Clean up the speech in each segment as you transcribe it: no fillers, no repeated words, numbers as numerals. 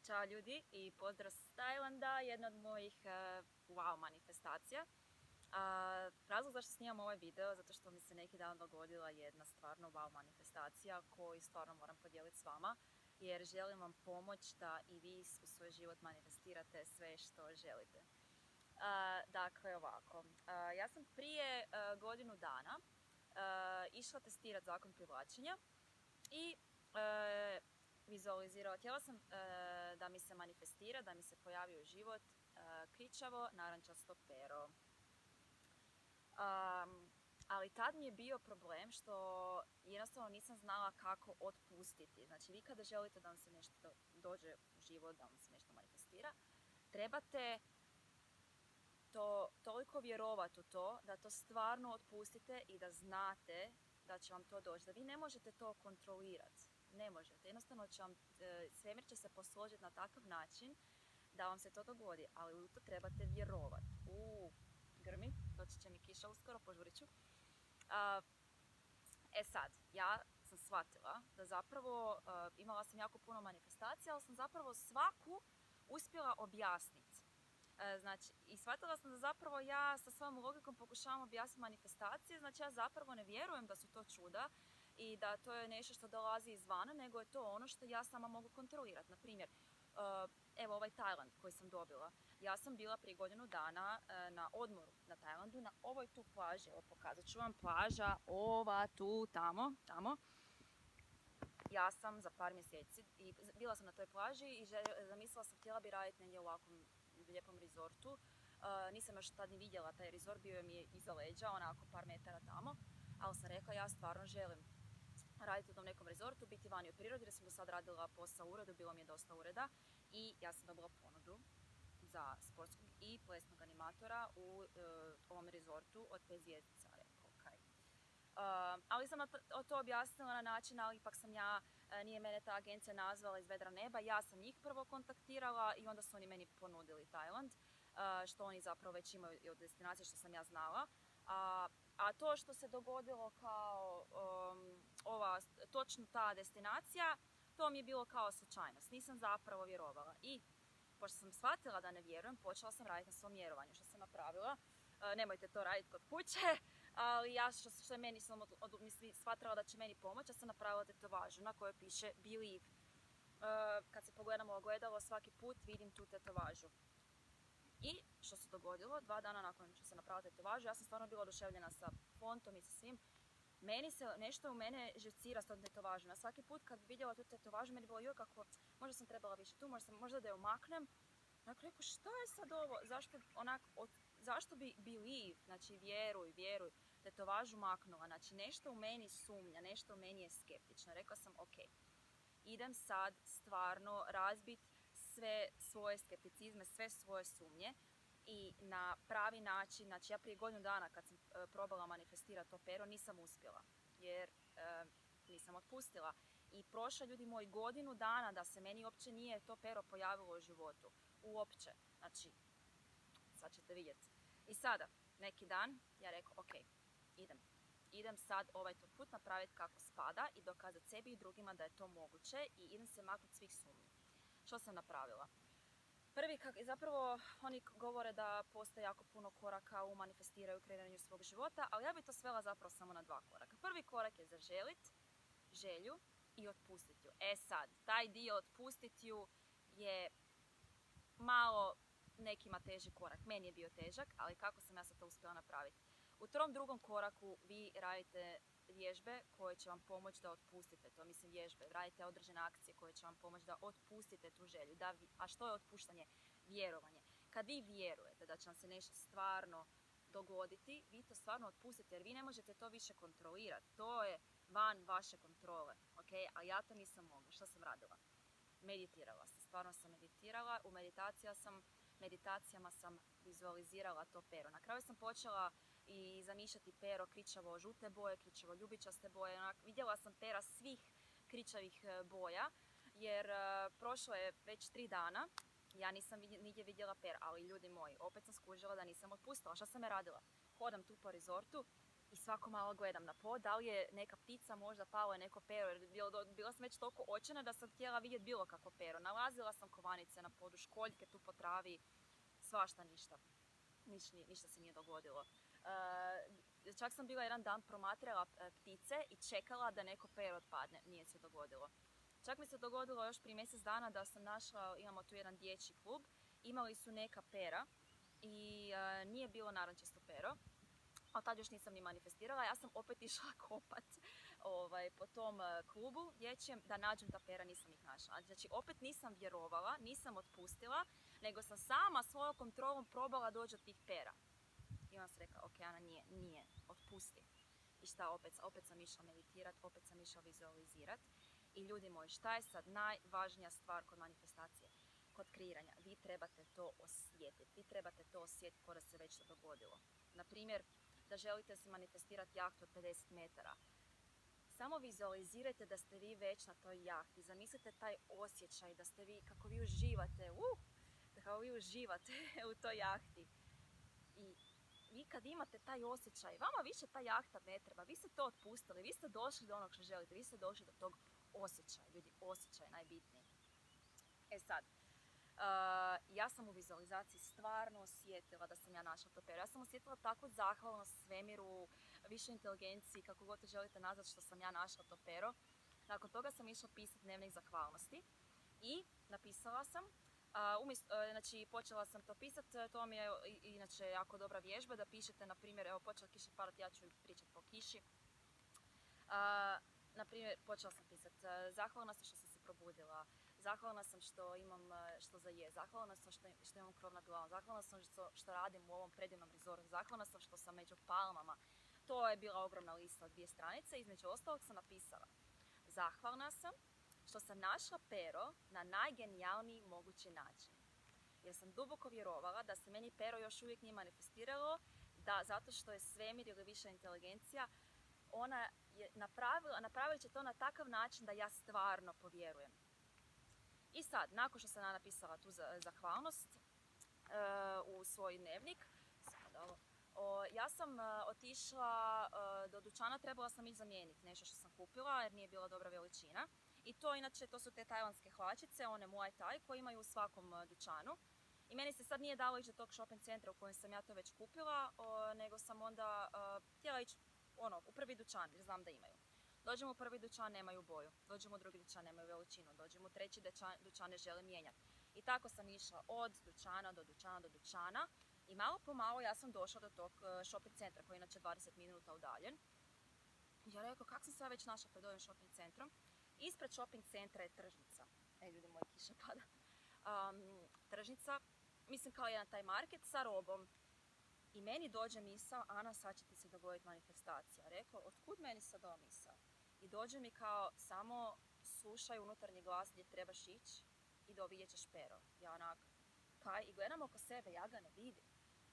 Ćao ljudi i pozdrav s Tajlanda, jedna od mojih wow manifestacija. Razlog zašto snimam ovaj video, zato što mi se neki dan dogodila jedna stvarno wow manifestacija koju stvarno moram podijeliti s vama, jer želim vam pomoć da i vi u svoj život manifestirate sve što želite. Dakle, ovako, ja sam prije godinu dana išla testirati zakon privlačenja i vizualizirala. Htjela sam da mi se manifestira, da mi se pojavi u život kričavo narančasto pero. Ali tad mi je bio problem što jednostavno nisam znala kako otpustiti. Znači, vi kada želite da vam se nešto dođe u život, da vam se nešto manifestira, trebate to toliko vjerovati u to da to stvarno otpustite i da znate da će vam to doći. Da vi ne možete to kontrolirati. Ne možete. Jednostavno će vam, svemir će se posložiti na takav način da vam se to dogodi, ali u to trebate vjerovati. Grmi, doći će mi kiša uskoro, požurit ću. Sad, ja sam shvatila da zapravo imala sam jako puno manifestacija, ali sam zapravo svaku uspjela objasniti. Znači, i shvatila sam da zapravo ja sa svojom logikom pokušavam objasniti manifestacije, znači ja zapravo ne vjerujem da su to čuda i da to je nešto što dolazi izvana, nego je to ono što ja sama mogu kontrolirati. Naprimjer, evo ovaj Tajland koji sam dobila. Ja sam bila prije godinu dana na odmoru na Tajlandu, na ovoj tu plaži. Evo, pokazat ću vam plaža, ova tu, tamo. Ja sam za par mjeseci i bila sam na toj plaži i zamislila sam, htjela bi raditi negdje u ovakvom lijepom rezortu. Nisam još tad ni vidjela taj rezort, bio mi je iza leđa, onako par metara tamo, ali sam rekla ja stvarno želim raditi u tom nekom rezortu, biti vani u prirodi, jer sam do sad radila posao u uredu, bilo mi je dosta ureda i ja sam dobila ponudu za sportskog i plesnog animatora u ovom rezortu od 5 zvjezdica. Rekao, okay. Ali sam to objasnila na način, ali ipak sam ja, nije mene ta agencija nazvala iz vedra neba, ja sam njih prvo kontaktirala i onda su oni meni ponudili Tajland, što oni zapravo već imaju od destinacije što sam ja znala. A to što se dogodilo kao točno ta destinacija, to mi je bilo kao slučajnost. Nisam zapravo vjerovala. I pošto sam shvatila da ne vjerujem, počela sam raditi na svom vjerovanju. Što sam napravila? Nemojte to raditi kod kuće, ali ja što je meni sam shvatila da će meni pomoći, ja sam napravila tetovažu na kojoj piše Believe. Kad se pogledam u ogledalo, svaki put vidim tu tetovažu. I što se dogodilo, 2 dana nakon što sam napravila tetovažu, ja sam stvarno bila oduševljena sa fontom i sa svim. Meni se nešto u mene živcira s tom tetovažom. Ja svaki put kad vidjela tu tetovažu, meni je bilo joj kako, možda sam trebala više tu, možda da je umaknem. Onako rekao, šta je sad ovo? Zašto bi Believe, znači vjeruj, tetovažu maknula? Znači nešto u meni sumnja, nešto u meni je skeptično. Rekla sam, ok, idem sad stvarno razbiti sve svoje skepticizme, sve svoje sumnje i na pravi način, znači ja prije godinu dana kad sam probala manifestirati to pero nisam uspjela jer nisam otpustila i prošla ljudi moji godinu dana da se meni uopće nije to pero pojavilo u životu, uopće, znači sad ćete vidjeti. I sada, neki dan, ja rekao, ok, idem sad ovaj to put napraviti kako spada i dokazati sebi i drugima da je to moguće i idem se maknuti svih sumnji. Što sam napravila? Prvi, zapravo oni govore da postoje jako puno koraka u manifestiranju, kreiranju svog života, ali ja bi to svela zapravo samo na 2 koraka. Prvi korak je zaželit želju i otpustiti ju. Sad, taj dio otpustiti ju je malo nekima teži korak. Meni je bio težak, ali kako sam ja sad to uspjela napraviti? U tom drugom koraku vi radite vježbe koje će vam pomoći da otpustite to. Mislim vježbe, radite određene akcije koje će vam pomoći da otpustite tu želju. A što je otpuštanje? Vjerovanje. Kad vi vjerujete da će vam se nešto stvarno dogoditi, vi to stvarno otpustite jer vi ne možete to više kontrolirati. To je van vaše kontrole. Okay? A ja to nisam mogla. Što sam radila? Meditirala sam. Stvarno sam meditirala. U meditacijama sam vizualizirala to pero. Na kraju sam počela i zamišljati pero kričavo žute boje, kričavo ljubičaste boje. Vidjela sam pera svih kričavih boja jer prošlo je već 3 dana. Ja nisam nigdje vidjela per, ali ljudi moji, opet sam skužila da nisam otpustila. Šta sam je radila? Hodam tu po rezortu I svako malo gledam na pod, da li je neka ptica možda pala, neko pero, jer bila sam već toliko očajna da sam htjela vidjeti bilo kako pero. Nalazila sam kovanice na podu, školjke tu po travi, svašta ništa. Ništa se nije dogodilo. Čak sam bila jedan dan promatrala ptice i čekala da neko pero otpadne, nije se dogodilo. Čak mi se dogodilo još prije mjesec dana da sam našla, imamo tu jedan dječji klub, imali su neka pera i nije bilo narančasto pero. Ali tad još nisam ni manifestirala, ja sam opet išla kopat po tom klubu dječjem da nađem ta pera, nisam ih našla. Znači opet nisam vjerovala, nisam otpustila, nego sam sama svojom kontrolom probala doći do tih pera. I onda sam rekla, ok, Ana, nije, otpusti. I šta, opet sam išla meditirat, opet sam išla vizualizirat. I ljudi moji, šta je sad najvažnija stvar kod manifestacije? Kod kreiranja, vi trebate to osjetiti kao da se već to dogodilo. Naprimjer, da želite si manifestirati jahtu od 50 metara. Samo vizualizirajte da ste vi već na toj jahti. Zamislite taj osjećaj da ste vi, kako vi uživate u toj jahti. I vi kad imate taj osjećaj, vama više ta jahta ne treba. Vi ste to otpustili, vi ste došli do onog što želite, vi ste došli do tog osjećaja. Ljudi, osjećaj je najbitniji. E sad, ja sam u vizualizaciji stvarno osjetila da sam ja našla to pero. Ja sam osjetila takvu zahvalnost svemiru, višoj inteligenciji, kako god to želite nazvati, što sam ja našla to pero. Nakon toga sam išla pisati dnevnik zahvalnosti i napisala sam, znači počela sam to pisati, to mi je inače jako dobra vježba da pišete, na primjer, evo počela kiša padati, ja ću pričati po kiši. Na primjer, počela sam pisati, zahvalna sam što sam se probudila, zahvalna sam što imam što za je, zahvalna sam što imam krov nad glavom, zahvalna sam što radim u ovom predivnom rezoru, zahvalna sam što sam među palmama. To je bila ogromna lista od 2 stranice, između ostalog sam napisala, zahvalna sam što sam našla pero na najgenijalniji mogući način. Jer sam duboko vjerovala da se meni pero još uvijek nije manifestiralo, da zato što je svemir ili viša inteligencija, ona je napravit će to na takav način da ja stvarno povjerujem. I sad, nakon što sam napisala tu zahvalnost u svoj dnevnik, ja sam otišla do dućana, trebala sam ići zamijeniti nešto što sam kupila jer nije bila dobra veličina. I to inače, to su te tajlandske hlačice, one Muay Thai koje imaju u svakom dućanu. I meni se sad nije dalo ići do tog shopping centra u kojem sam ja to već kupila, nego sam onda htjela ići u prvi dućan jer znam da imaju. Dođemo u prvi dućan, nemaju boju. Dođemo u drugi dućan, nemaju veličinu. Dođemo u treći dućan, ne žele mijenjati. I tako sam išla od dućana do dućana do dućana. I malo po malo ja sam došla do tog shopping centra koji je inače 20 minuta udaljen. I ja rekao, kako sam se ja već našla pred ovim shopping centrom? Ispred shopping centra je tržnica. Ljudi moji, kiša pada. Tržnica, mislim kao jedan taj market sa robom. I meni dođe misao, Ana, sad će ti se dogoditi manifestacija. Rekao, otkud meni sad ova misao? I dođe mi kao, samo slušaj unutarnji glas gdje trebaš ići i vidjet ćeš pero. Ja onak, kaj? I gledam oko sebe, ja ga ne vidim.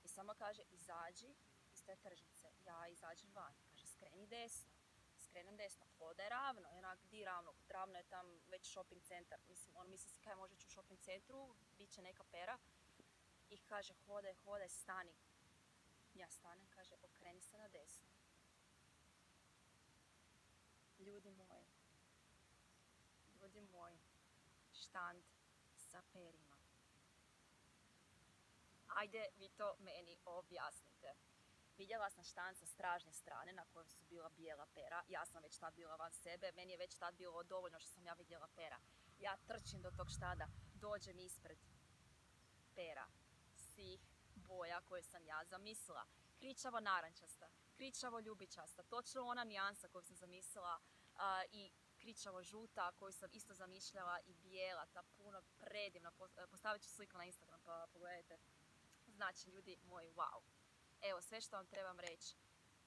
I samo kaže, izađi iz te tržnice. Ja izađem van. Kaže, skreni desno. Skrenem desno. Hodaj ravno. I onak, di ravno? Ravno je tam već shopping centar. Mislim, on misli si kaj može ću u shopping centru, bit će neka pera. I kaže, hodaj, stani. Ja stanem, kaže, okreni se na desno. Ljudi moji, štand sa perima. Ajde vi to meni objasnite. Vidjela sam štand sa stražnje strane na kojoj su bila bijela pera. Ja sam već tad bila van sebe, meni je već tad bilo dovoljno što sam ja vidjela pera. Ja trčim do tog štada, dođem ispred pera svih boja koje sam ja zamislila. Kričavo narančasta, kričavo ljubičasta, točno ona nijansa koju sam zamislila i kričavo žuta koju sam isto zamišljala i bijela, ta puno predivna. Postavit ću sliku na Instagram pa pogledajte. Znači, ljudi moji, wow. Evo, sve što vam trebam reći.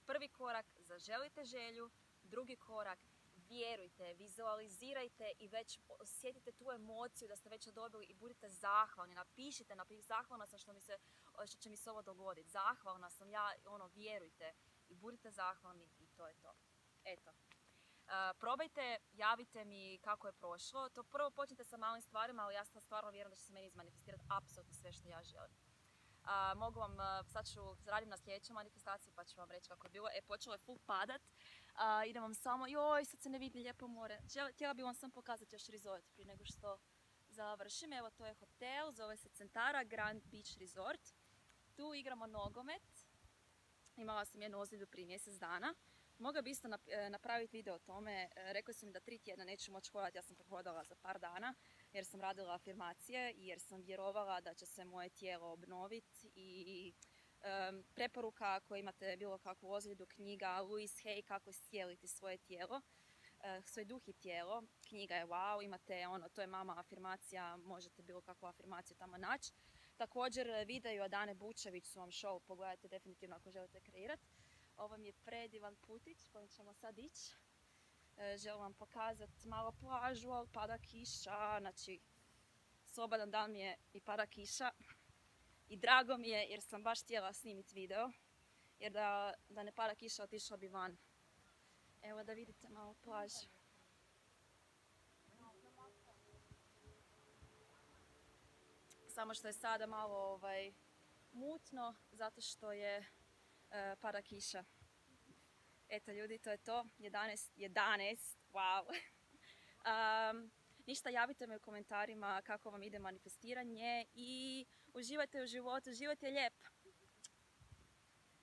Prvi korak, zaželite želju. Drugi korak, vjerujte, vizualizirajte i već osjetite tu emociju da ste već dobili i budite zahvalni. Napišite, zahvalna sam što će mi se ovo dogoditi. Zahvalna sam ja, vjerujte i budite zahvalni i to je to. Eto. Probajte, javite mi kako je prošlo. To prvo počnite sa malim stvarima, ali ja sam stvarno vjerujem da će se meni izmanifestirati apsolutno sve što ja želim. Mogu vam, sad radim na sljedećoj manifestaciji pa ću vam reći kako je bilo. Počelo je full padat. Idem vam samo, joj, sad se ne vidi lijepo more. Htjela bih vam sam pokazati još resort prije nego što završim. Evo, to je hotel, zove se Centara Grand Beach Resort. Tu igramo nogomet. Imala sam jednu ozljedu prije mjesec dana. Mogla bi isto napraviti video o tome. Rekli su mi da 3 tjedna neću moći hodati, ja sam pohodala za par dana jer sam radila afirmacije i jer sam vjerovala da će se moje tijelo obnoviti i preporuka ako imate bilo kakvu ozljedu, knjiga Louise Hay kako iscijeliti svoje tijelo, svoj duh i tijelo. Knjiga je wow, imate to je mama afirmacija, možete bilo kakvu afirmaciju tamo naći. Također video od Ane Bučević su vam show, pogledajte definitivno ako želite kreirati. Ovo mi je predivan putić kojim ćemo sad ići. Želim vam pokazati malo plažu, ali pada kiša, znači slobodan dan mi je i pada kiša. I drago mi je jer sam baš htjela snimiti video, jer da ne pada kiša otišla bi van. Evo da vidite malo plažu. Samo što je sada malo mutno, zato što je pada kiša. Eto ljudi, to je to. 11, wow. Ništa, javite me u komentarima kako vam ide manifestiranje i uživajte u životu, život je lijep.